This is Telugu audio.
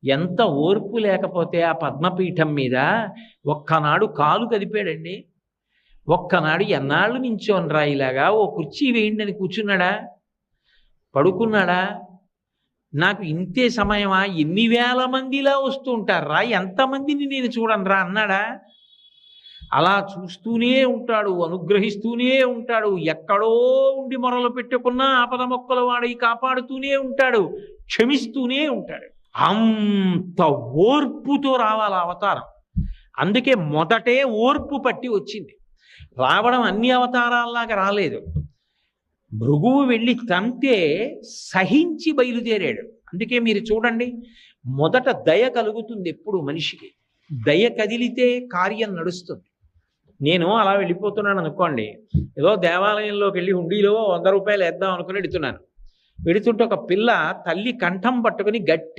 ఎంత ఓర్పు లేకపోతే ఆ పద్మపీఠం మీద ఒక్కనాడు కాలు కదిపాడండి. ఒక్కనాడు ఎన్నాళ్ళు నించోనరా ఇలాగా, ఓ కుర్చీ వేయండి అని కూర్చున్నాడా, పడుకున్నాడా? నాకు ఇంతే సమయమా, ఎన్ని వేల మందిలా వస్తూ ఉంటారా, ఎంతమందిని నేను చూడనరా అన్నాడా? అలా చూస్తూనే ఉంటాడు, అనుగ్రహిస్తూనే ఉంటాడు. ఎక్కడో ఉండి మొరలు పెట్టుకున్నా ఆపద మొక్కల వాడి కాపాడుతూనే ఉంటాడు, క్షమిస్తూనే ఉంటాడు. అంత ఓర్పుతో రావాలి అవతారం. అందుకే మొదటే ఓర్పు పట్టి వచ్చింది. రావడం అన్ని అవతారాల్లాగా రాలేదు. భృగువు వెళ్ళి తంతే సహించి బయలుదేరాడు. అందుకే మీరు చూడండి, మొదట దయ కలుగుతుంది ఎప్పుడు మనిషికి. దయ కదిలితే కార్యం నడుస్తుంది. నేను అలా వెళ్ళిపోతున్నాను అనుకోండి, ఏదో దేవాలయంలోకి వెళ్ళి హుండీలో 100 రూపాయలు వేద్దాం అనుకుని వెడుతున్నాను. వెడుతుంటే ఒక పిల్ల తల్లి కంఠం పట్టుకుని గట్టి